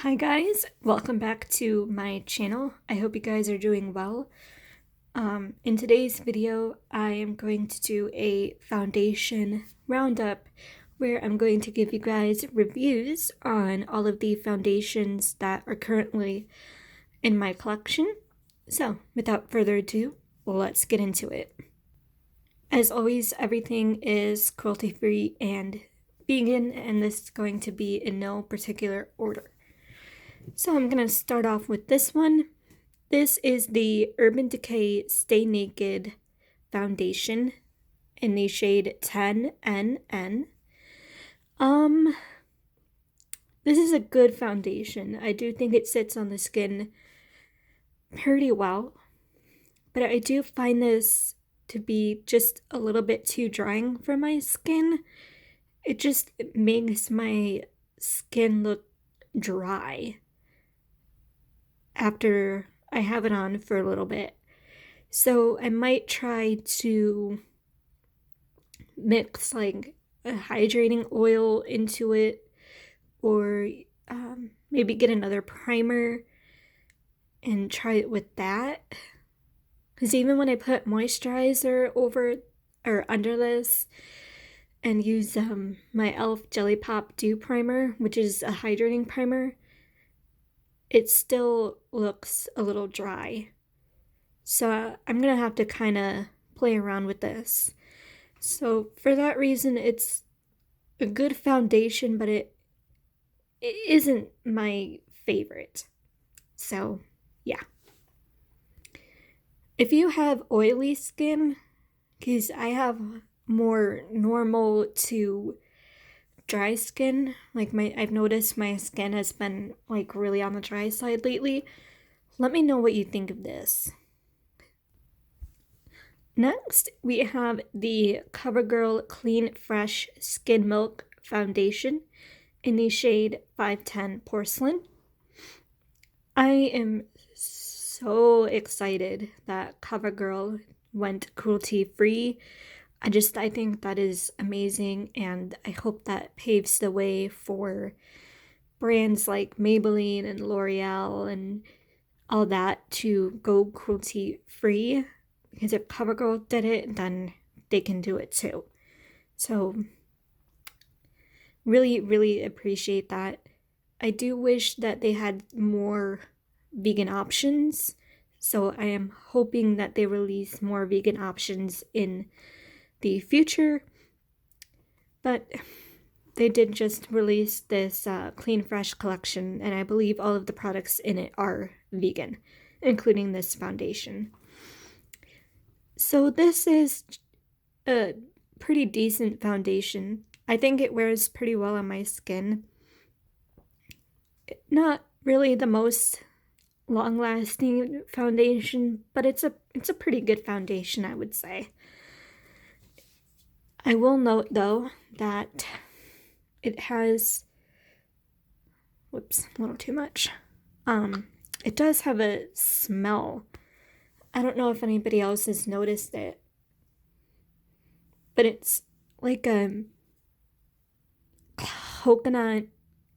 Hi guys, welcome back to my channel. I hope you guys are doing well. In today's video, I am going to do a foundation roundup where I'm going to give you guys reviews on all of the foundations that are currently in my collection. So without further ado, let's get into it. As always, everything is cruelty-free and vegan, and this is going to be in no particular order. So I'm going to start off with this one. This is the Urban Decay Stay Naked Foundation in the shade 10NN. This is a good foundation. I do think it sits on the skin pretty well, but I do find this to be just a little bit too drying for my skin. It just makes my skin look dry after I have it on for a little bit. So I might try to mix like a hydrating oil into it, or maybe get another primer and try it with that. Because even when I put moisturizer over or under this and use my e.l.f. Jelly Pop Dew Primer, which is a hydrating primer, it still looks a little dry. So I'm gonna have to kind of play around with this. So for that reason, it's a good foundation, but it isn't my favorite. So yeah. If you have oily skin, because I have more normal to dry skin, like I've noticed my skin has been like really on the dry side lately, let me know what you think of this. Next, we have the CoverGirl Clean Fresh Skin Milk Foundation in the shade 510 Porcelain. I am so excited that CoverGirl went cruelty-free. I think that is amazing, and I hope that paves the way for brands like Maybelline and L'Oreal and all that to go cruelty-free, because if CoverGirl did it, then they can do it too. So really appreciate that. I do wish that they had more vegan options, so I am hoping that they release more vegan options in the future. But they did just release this Clean Fresh collection, and I believe all of the products in it are vegan, including this foundation. So this is a pretty decent foundation. I think it wears pretty well on my skin. Not really the most long-lasting foundation, but it's a pretty good foundation, I would say. I will note though that it has, whoops, a little too much. It does have a smell. I don't know if anybody else has noticed it, but it's like a coconut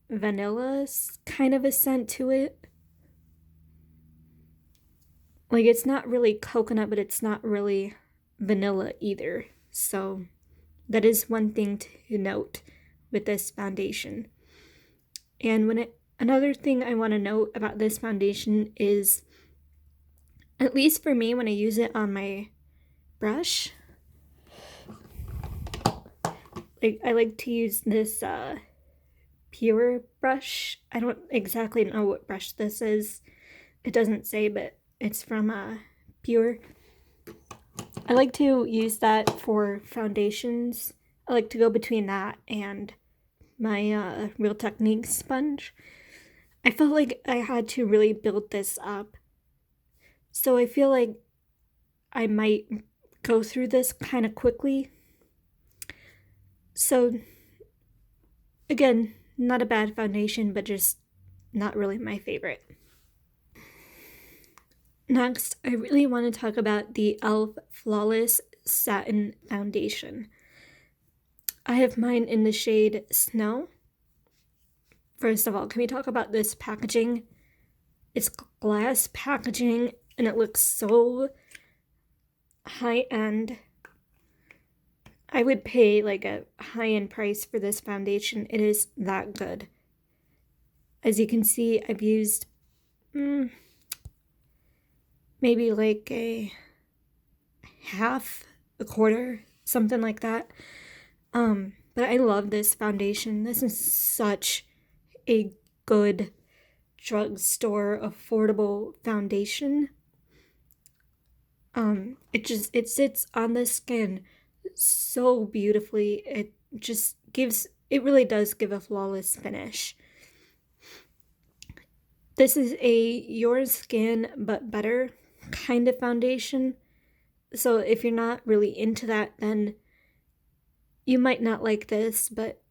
vanilla kind of a scent to it. Like, it's not really coconut, but it's not really vanilla either. So that is one thing to note with this foundation. And another thing I want to note about this foundation is, at least for me, when I use it on my brush, I like to use this Pure brush. I don't exactly know what brush this is. It doesn't say, but it's from Pure. I like to use that for foundations. I like to go between that and my Real Techniques sponge. I felt like I had to really build this up, so I feel like I might go through this kind of quickly. So again, not a bad foundation, but just not really my favorite. Next, I really want to talk about the e.l.f. Flawless Satin Foundation. I have mine in the shade Snow. First of all, can we talk about this packaging? It's glass packaging and it looks so high-end. I would pay like a high-end price for this foundation. It is that good. As you can see, I've used maybe like a half, a quarter, something like that. But I love this foundation. This is such a good drugstore affordable foundation. It sits on the skin so beautifully. It really does give a flawless finish. This is a your skin but better kind of foundation. So if you're not really into that, then you might not like this, but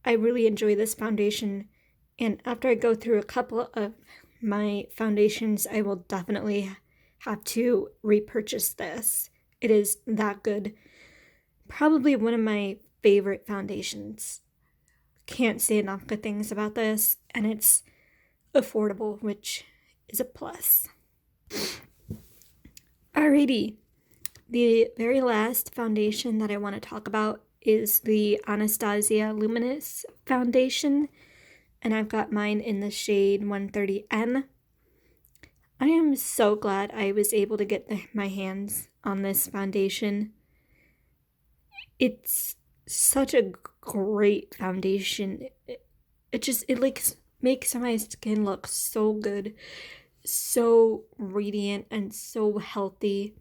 I really enjoy this foundation. And after I go through a couple of my foundations, I will definitely have to repurchase this. It is that good. Probably one of my favorite foundations. Can't say enough good things about this, and it's affordable, which is a plus. Alrighty, the very last foundation that I want to talk about is the Anastasia Luminous foundation, and I've got mine in the shade 130N. I am so glad I was able to get my hands on this foundation. It's such a great foundation. It like makes my skin look so good, so radiant, and so healthy.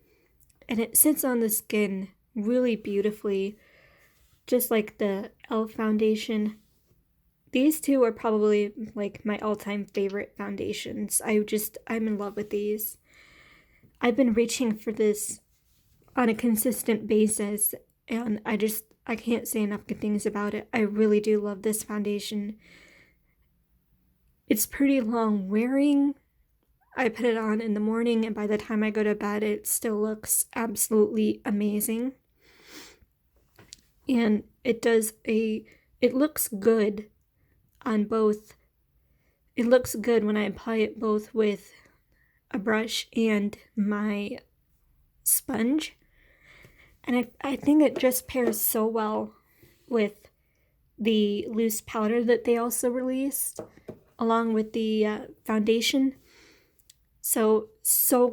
And it sits on the skin really beautifully, just like the e.l.f. foundation. These two are probably like my all-time favorite foundations. I'm in love with these. I've been reaching for this on a consistent basis, and I can't say enough good things about it. I really do love this foundation. It's pretty long wearing. I put it on in the morning, and by the time I go to bed, it still looks absolutely amazing. And it looks good on both. It looks good when I apply it both with a brush and my sponge. And I think it just pairs so well with the loose powder that they also released, along with the foundation. So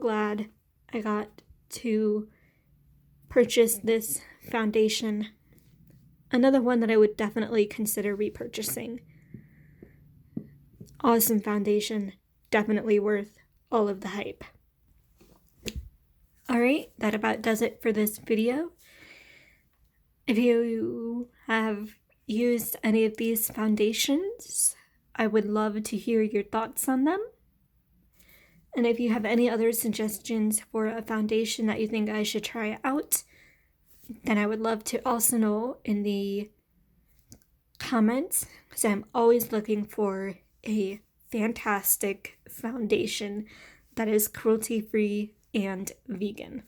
glad I got to purchase this foundation. Another one that I would definitely consider repurchasing. Awesome foundation. Definitely worth all of the hype. Alright, that about does it for this video. If you have used any of these foundations, I would love to hear your thoughts on them. And if you have any other suggestions for a foundation that you think I should try out, then I would love to also know in the comments, because I'm always looking for a fantastic foundation that is cruelty-free and vegan.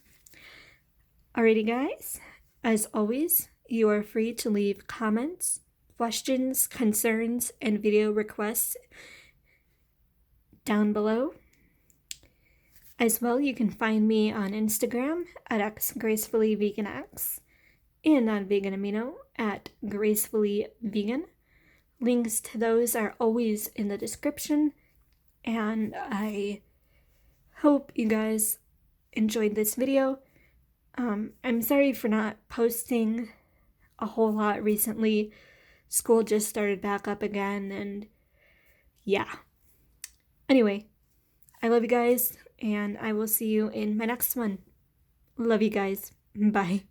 Alrighty guys, as always, you are free to leave comments, questions, concerns, and video requests down below. As well, you can find me on Instagram at xgracefullyveganx and on Veganamino at gracefullyvegan. Links to those are always in the description, and I hope you guys enjoyed this video. I'm sorry for not posting a whole lot recently. School just started back up again, and yeah. Anyway, I love you guys, and I will see you in my next one. Love you guys. Bye.